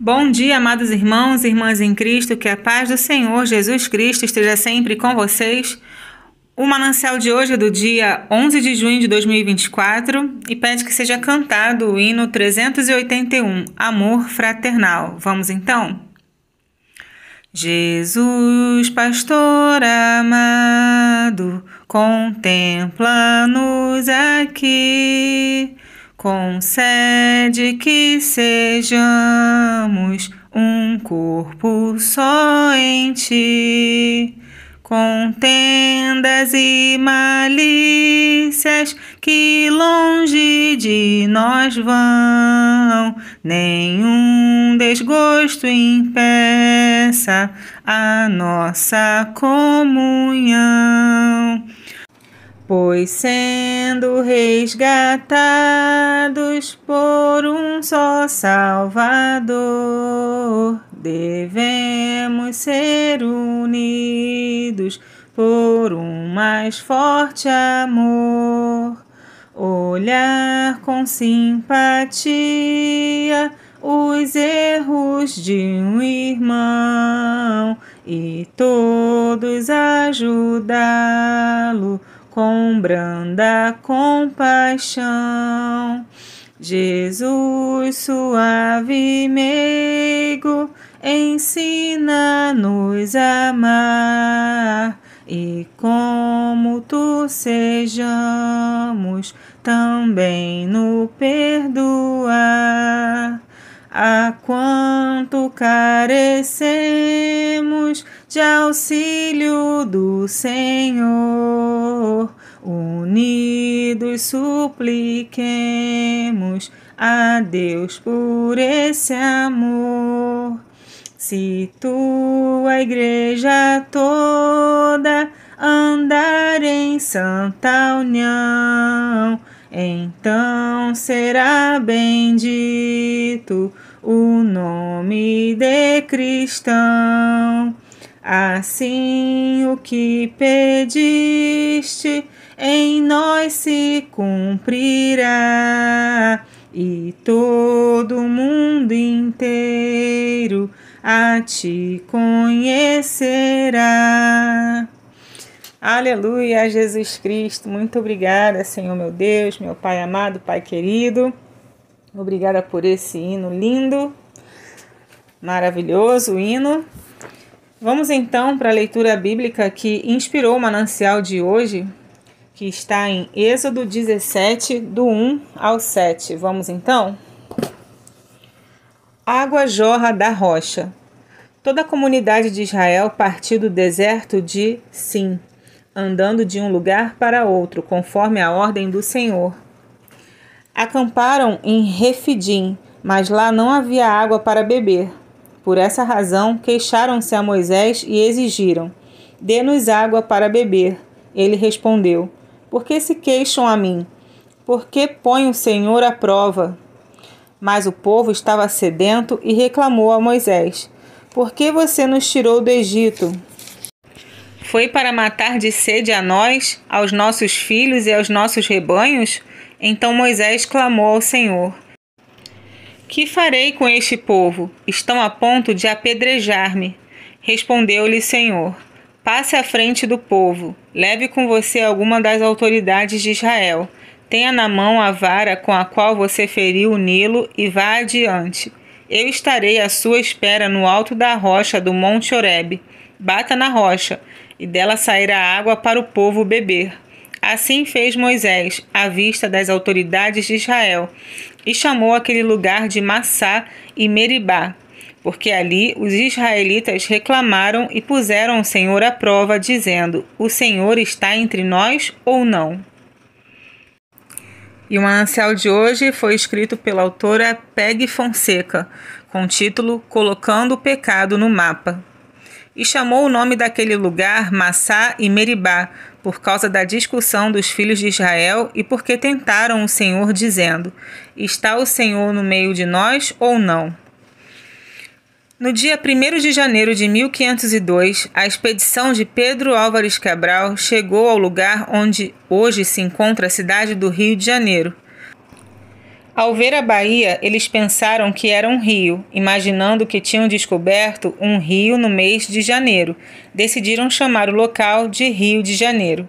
Bom dia, amados irmãos e irmãs em Cristo, que a paz do Senhor Jesus Cristo esteja sempre com vocês. O manancial de hoje é do dia 11 de junho de 2024 e pede que seja cantado o hino 381, Amor Fraternal. Vamos então? Jesus, pastor amado, contempla-nos aqui. Concede que sejamos um corpo só em ti. Contendas e malícias que longe de nós vão, nenhum desgosto impeça a nossa comunhão. Pois sendo resgatados por um só Salvador, devemos ser unidos por um mais forte amor. Olhar com simpatia os erros de um irmão e todos ajudá-lo com branda compaixão. Jesus, suave e meigo, ensina-nos a amar, e como tu sejamos também no perdoar. A quanto carecemos de auxílio do Senhor, unidos supliquemos a Deus por esse amor. Se tua igreja toda andar em santa união, então será bendito o nome de cristão. Assim o que pediste em nós se cumprirá, e todo o mundo inteiro a ti conhecerá. Aleluia, Jesus Cristo. Muito obrigada, Senhor meu Deus, meu Pai amado, Pai querido. Obrigada por esse hino lindo, maravilhoso hino. Vamos então para a leitura bíblica que inspirou o manancial de hoje, que está em Êxodo 17, do 1 ao 7. Vamos então? Água jorra da rocha. Toda a comunidade de Israel partiu do deserto de Sim, andando de um lugar para outro, conforme a ordem do Senhor. Acamparam em Refidim, mas lá não havia água para beber. Por essa razão, queixaram-se a Moisés e exigiram: dê-nos água para beber. Ele respondeu: por que se queixam a mim? Por que põe o Senhor à prova? Mas o povo estava sedento e reclamou a Moisés: por que você nos tirou do Egito? Foi para matar de sede a nós, aos nossos filhos e aos nossos rebanhos? Então Moisés clamou ao Senhor: que farei com este povo? Estão a ponto de apedrejar-me. Respondeu-lhe o Senhor: passe à frente do povo, leve com você alguma das autoridades de Israel. Tenha na mão a vara com a qual você feriu o Nilo e vá adiante. Eu estarei à sua espera no alto da rocha do Monte Horebe. Bata na rocha, e dela sairá água para o povo beber. Assim fez Moisés, à vista das autoridades de Israel, e chamou aquele lugar de Massá e Meribá, porque ali os israelitas reclamaram e puseram o Senhor à prova, dizendo: o Senhor está entre nós ou não? E o manancial de hoje foi escrito pela autora Peg Fonseca, com o título Colocando o Pecado no Mapa. E chamou o nome daquele lugar Massá e Meribá, por causa da discussão dos filhos de Israel e porque tentaram o Senhor, dizendo: está o Senhor no meio de nós ou não? No dia 1º de janeiro de 1502, a expedição de Pedro Álvares Cabral chegou ao lugar onde hoje se encontra a cidade do Rio de Janeiro. Ao ver a baía, eles pensaram que era um rio, imaginando que tinham descoberto um rio no mês de janeiro. Decidiram chamar o local de Rio de Janeiro.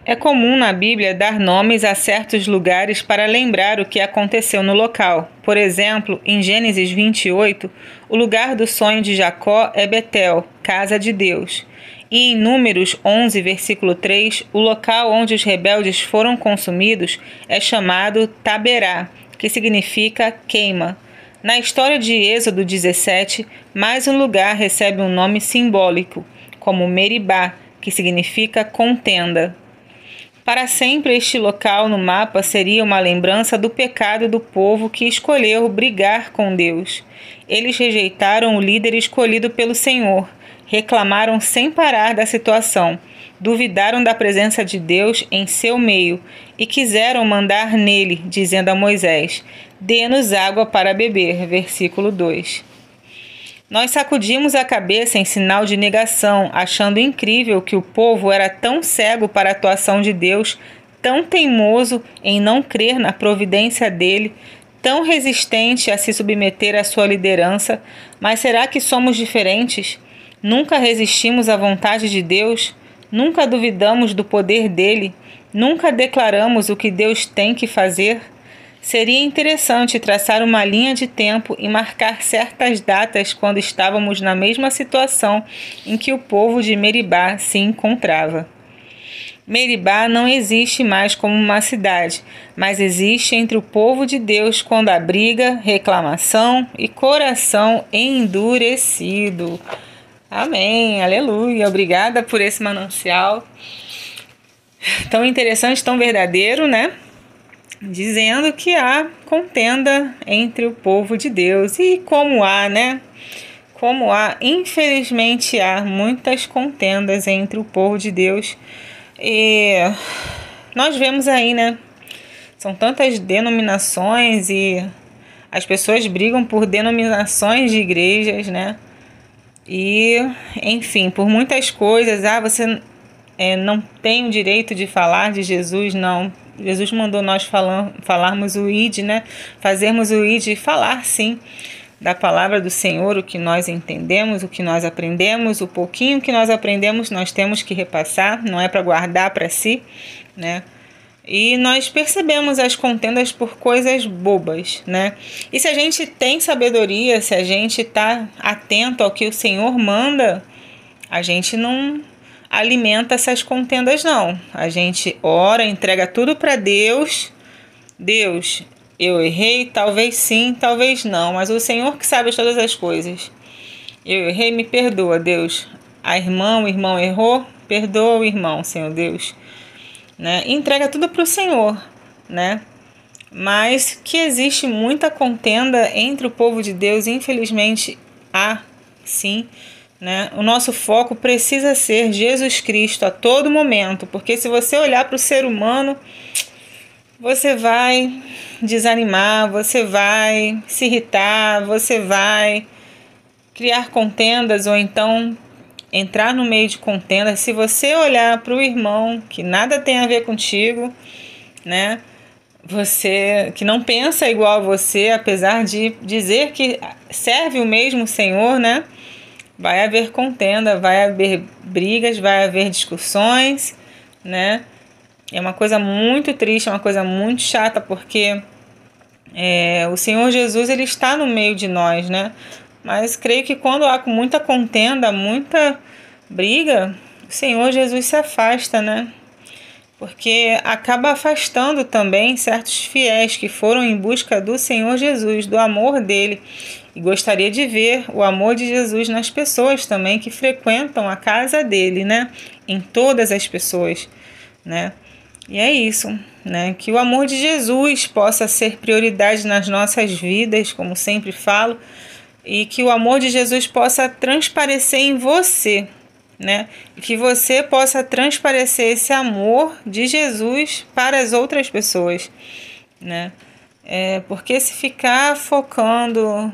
É comum na Bíblia dar nomes a certos lugares para lembrar o que aconteceu no local. Por exemplo, em Gênesis 28, o lugar do sonho de Jacó é Betel, casa de Deus. E em Números 11, versículo 3, o local onde os rebeldes foram consumidos é chamado Taberá, que significa queima. Na história de Êxodo 17, mais um lugar recebe um nome simbólico, como Meribá, que significa contenda. Para sempre este local no mapa seria uma lembrança do pecado do povo que escolheu brigar com Deus. Eles rejeitaram o líder escolhido pelo Senhor, reclamaram sem parar da situação, duvidaram da presença de Deus em seu meio e quiseram mandar nele, dizendo a Moisés: "Dê-nos água para beber", versículo 2. Nós sacudimos a cabeça em sinal de negação, achando incrível que o povo era tão cego para a atuação de Deus, tão teimoso em não crer na providência dele, tão resistente a se submeter à sua liderança. Mas será que somos diferentes? Nunca resistimos à vontade de Deus? Nunca duvidamos do poder dele? Nunca declaramos o que Deus tem que fazer? Seria interessante traçar uma linha de tempo e marcar certas datas quando estávamos na mesma situação em que o povo de Meribá se encontrava. Meribá não existe mais como uma cidade, mas existe entre o povo de Deus quando há briga, reclamação e coração endurecido. Amém, aleluia, obrigada por esse manancial tão interessante, tão verdadeiro, né? Dizendo que há contenda entre o povo de Deus. E como há, né? Como há, infelizmente há muitas contendas entre o povo de Deus. E nós vemos aí, né? São tantas denominações e as pessoas brigam por denominações de igrejas, né? E, enfim, por muitas coisas. Você não tem o direito de falar de Jesus, não. Jesus mandou nós falarmos o ID, né? Fazermos o ID e falar, sim, da palavra do Senhor, o que nós entendemos, o que nós aprendemos, o pouquinho que nós aprendemos, nós temos que repassar, não é para guardar para si, né? E nós percebemos as contendas por coisas bobas, né? E se a gente tem sabedoria, se a gente está atento ao que o Senhor manda, a gente não alimenta essas contendas, não. A gente ora, entrega tudo para Deus. Deus, eu errei, talvez sim, talvez não, mas o Senhor que sabe todas as coisas. Eu errei, me perdoa, Deus. O irmão errou, perdoa o irmão, Senhor Deus. Né? Entrega tudo para o Senhor, né? Mas que existe muita contenda entre o povo de Deus, infelizmente há, sim. Né? O nosso foco precisa ser Jesus Cristo a todo momento, porque se você olhar para o ser humano, você vai desanimar, você vai se irritar, você vai criar contendas ou então entrar no meio de contendas. Se você olhar para o irmão que nada tem a ver contigo, né? Você que não pensa igual a você, apesar de dizer que serve o mesmo Senhor, né? Vai haver contenda, vai haver brigas, vai haver discussões, né? É uma coisa muito triste, é uma coisa muito chata, porque o Senhor Jesus, ele está no meio de nós, né? Mas creio que quando há muita contenda, muita briga, o Senhor Jesus se afasta, né? Porque acaba afastando também certos fiéis que foram em busca do Senhor Jesus, do amor dele. E gostaria de ver o amor de Jesus nas pessoas também que frequentam a casa dele, né? Em todas as pessoas, né? E é isso, né? Que o amor de Jesus possa ser prioridade nas nossas vidas, como sempre falo, e que o amor de Jesus possa transparecer em você, né? E que você possa transparecer esse amor de Jesus para as outras pessoas, né? Porque se ficar focando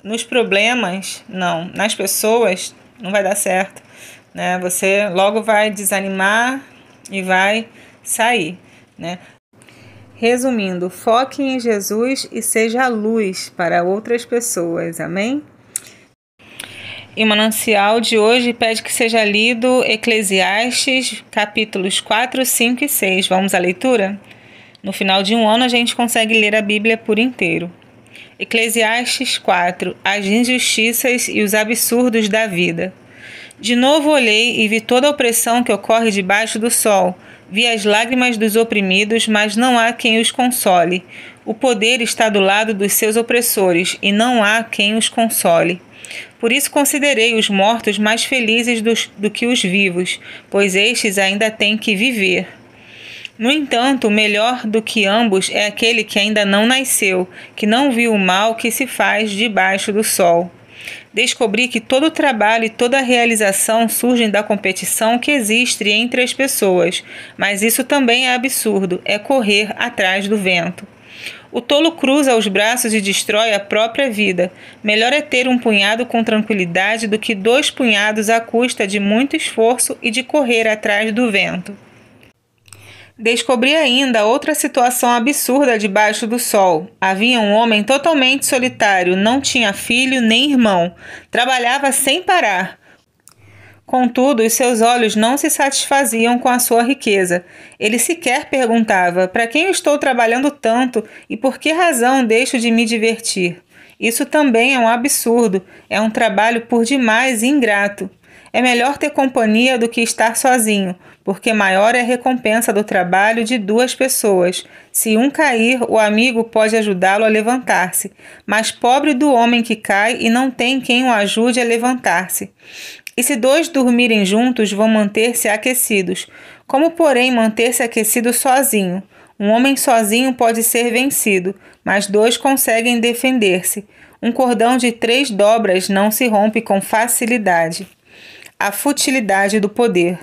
nos problemas, não, nas pessoas, não vai dar certo, né? Você logo vai desanimar e vai sair, né? Resumindo, foque em Jesus e seja luz para outras pessoas. Amém? E o manancial de hoje pede que seja lido Eclesiastes, capítulos 4, 5 e 6. Vamos à leitura? No final de um ano a gente consegue ler a Bíblia por inteiro. Eclesiastes 4. As injustiças e os absurdos da vida. De novo olhei e vi toda a opressão que ocorre debaixo do sol. Vi as lágrimas dos oprimidos, mas não há quem os console. O poder está do lado dos seus opressores, e não há quem os console. Por isso considerei os mortos mais felizes do que os vivos, pois estes ainda têm que viver. No entanto, melhor do que ambos é aquele que ainda não nasceu, que não viu o mal que se faz debaixo do sol. Descobri que todo o trabalho e toda a realização surgem da competição que existe entre as pessoas, mas isso também é absurdo, é correr atrás do vento. O tolo cruza os braços e destrói a própria vida. Melhor é ter um punhado com tranquilidade do que 2 punhados à custa de muito esforço e de correr atrás do vento. Descobri ainda outra situação absurda debaixo do sol. Havia um homem totalmente solitário, não tinha filho nem irmão. Trabalhava sem parar. Contudo, os seus olhos não se satisfaziam com a sua riqueza. Ele sequer perguntava: para quem eu estou trabalhando tanto e por que razão deixo de me divertir? Isso também é um absurdo, é um trabalho por demais ingrato. É melhor ter companhia do que estar sozinho, porque maior é a recompensa do trabalho de 2 pessoas. Se um cair, o amigo pode ajudá-lo a levantar-se, mas pobre do homem que cai e não tem quem o ajude a levantar-se. E se 2 dormirem juntos, vão manter-se aquecidos. Como, porém, manter-se aquecido sozinho? Um homem sozinho pode ser vencido, mas 2 conseguem defender-se. Um cordão de 3 dobras não se rompe com facilidade. A futilidade do poder.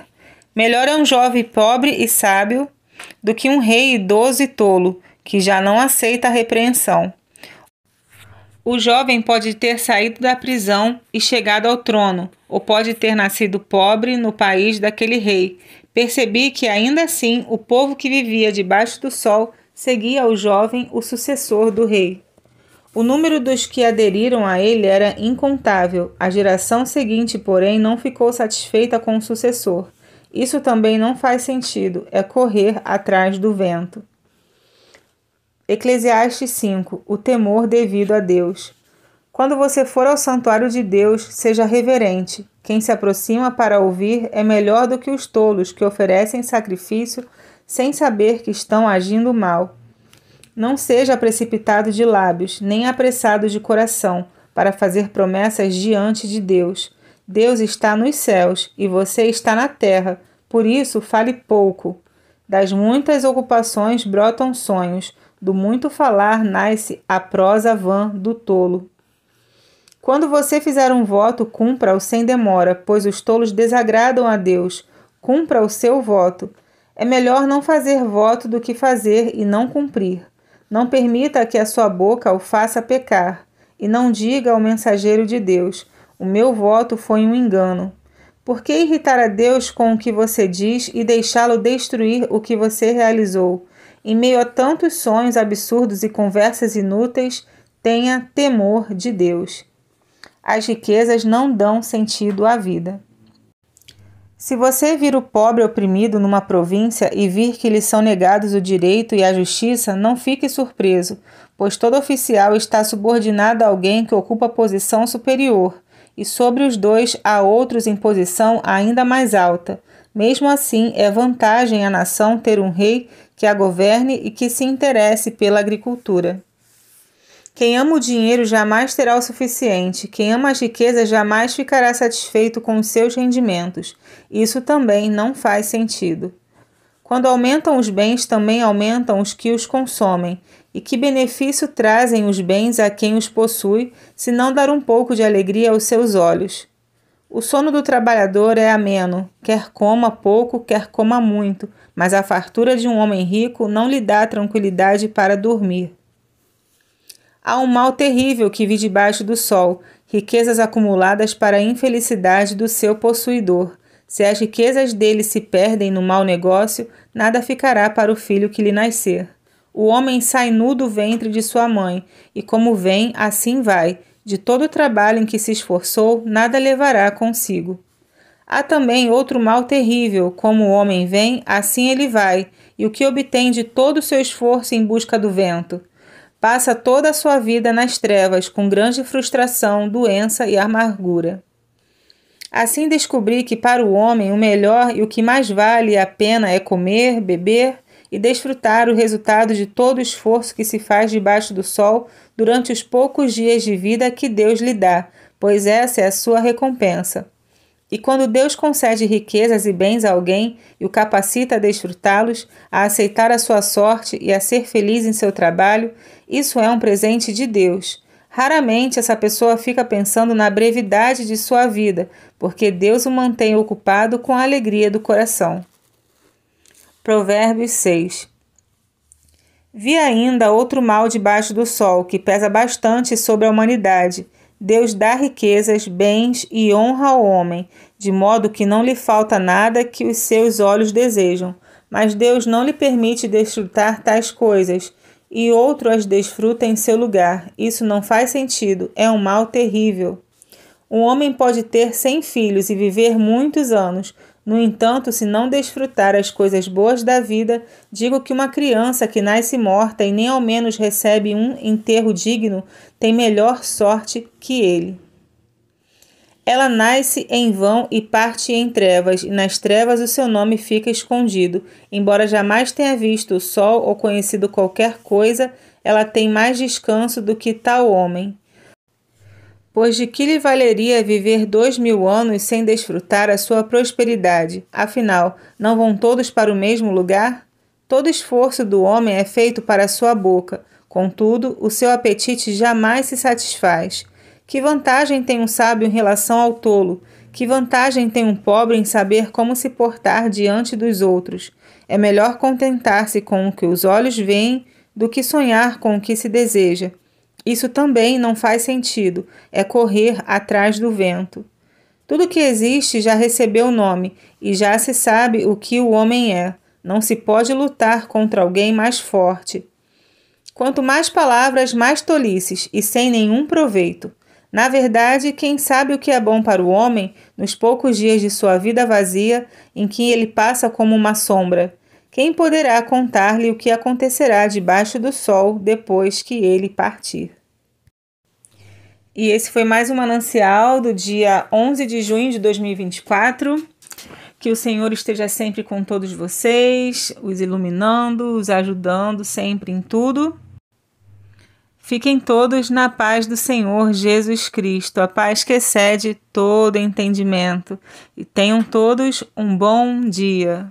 Melhor é um jovem pobre e sábio do que um rei idoso e tolo, que já não aceita a repreensão. O jovem pode ter saído da prisão e chegado ao trono, ou pode ter nascido pobre no país daquele rei. Percebi que, ainda assim, o povo que vivia debaixo do sol seguia o jovem, o sucessor do rei. O número dos que aderiram a ele era incontável. A geração seguinte, porém, não ficou satisfeita com o sucessor. Isso também não faz sentido, é correr atrás do vento. Eclesiastes 5. O temor devido a Deus. Quando você for ao santuário de Deus, seja reverente. Quem se aproxima para ouvir é melhor do que os tolos que oferecem sacrifício sem saber que estão agindo mal. Não seja precipitado de lábios, nem apressado de coração, para fazer promessas diante de Deus. Deus está nos céus e você está na terra, por isso fale pouco. Das muitas ocupações brotam sonhos, do muito falar nasce a prosa vã do tolo. Quando você fizer um voto, cumpra-o sem demora, pois os tolos desagradam a Deus. Cumpra o seu voto. É melhor não fazer voto do que fazer e não cumprir. Não permita que a sua boca o faça pecar, e não diga ao mensageiro de Deus: o meu voto foi um engano. Por que irritar a Deus com o que você diz e deixá-lo destruir o que você realizou? Em meio a tantos sonhos absurdos e conversas inúteis, tenha temor de Deus. As riquezas não dão sentido à vida. Se você vir o pobre oprimido numa província e vir que lhe são negados o direito e a justiça, não fique surpreso, pois todo oficial está subordinado a alguém que ocupa posição superior, e sobre os 2 há outros em posição ainda mais alta. Mesmo assim, é vantagem à nação ter um rei que a governe e que se interesse pela agricultura. Quem ama o dinheiro jamais terá o suficiente. Quem ama as riquezas jamais ficará satisfeito com os seus rendimentos. Isso também não faz sentido. Quando aumentam os bens, também aumentam os que os consomem. E que benefício trazem os bens a quem os possui, se não dar um pouco de alegria aos seus olhos? O sono do trabalhador é ameno, quer coma pouco, quer coma muito, mas a fartura de um homem rico não lhe dá tranquilidade para dormir. Há um mal terrível que vi debaixo do sol, riquezas acumuladas para a infelicidade do seu possuidor. Se as riquezas dele se perdem no mau negócio, nada ficará para o filho que lhe nascer. O homem sai nu do ventre de sua mãe, e como vem, assim vai. De todo o trabalho em que se esforçou, nada levará consigo. Há também outro mal terrível: como o homem vem, assim ele vai, e o que obtém de todo o seu esforço em busca do vento? Passa toda a sua vida nas trevas, com grande frustração, doença e amargura. Assim descobri que para o homem o melhor e o que mais vale a pena é comer, beber e desfrutar o resultado de todo o esforço que se faz debaixo do sol durante os poucos dias de vida que Deus lhe dá, pois essa é a sua recompensa. E quando Deus concede riquezas e bens a alguém e o capacita a desfrutá-los, a aceitar a sua sorte e a ser feliz em seu trabalho, isso é um presente de Deus. Raramente essa pessoa fica pensando na brevidade de sua vida, porque Deus o mantém ocupado com a alegria do coração. Provérbios 6. Vi ainda outro mal debaixo do sol, que pesa bastante sobre a humanidade. Deus dá riquezas, bens e honra ao homem, de modo que não lhe falta nada que os seus olhos desejam. Mas Deus não lhe permite desfrutar tais coisas, e outro as desfruta em seu lugar. Isso não faz sentido, é um mal terrível. Um homem pode ter 100 filhos e viver muitos anos. No entanto, se não desfrutar as coisas boas da vida, digo que uma criança que nasce morta e nem ao menos recebe um enterro digno tem melhor sorte que ele. Ela nasce em vão e parte em trevas, e nas trevas o seu nome fica escondido. Embora jamais tenha visto o sol ou conhecido qualquer coisa, ela tem mais descanso do que tal homem. Pois de que lhe valeria viver 2000 anos sem desfrutar a sua prosperidade? Afinal, não vão todos para o mesmo lugar? Todo esforço do homem é feito para a sua boca, contudo, o seu apetite jamais se satisfaz. Que vantagem tem um sábio em relação ao tolo? Que vantagem tem um pobre em saber como se portar diante dos outros? É melhor contentar-se com o que os olhos veem do que sonhar com o que se deseja. Isso também não faz sentido, é correr atrás do vento. Tudo que existe já recebeu nome e já se sabe o que o homem é. Não se pode lutar contra alguém mais forte. Quanto mais palavras, mais tolices e sem nenhum proveito. Na verdade, quem sabe o que é bom para o homem nos poucos dias de sua vida vazia em que ele passa como uma sombra? Quem poderá contar-lhe o que acontecerá debaixo do sol depois que ele partir? E esse foi mais um manancial do dia 11 de junho de 2024. Que o Senhor esteja sempre com todos vocês, os iluminando, os ajudando sempre em tudo. Fiquem todos na paz do Senhor Jesus Cristo, a paz que excede todo entendimento. E tenham todos um bom dia.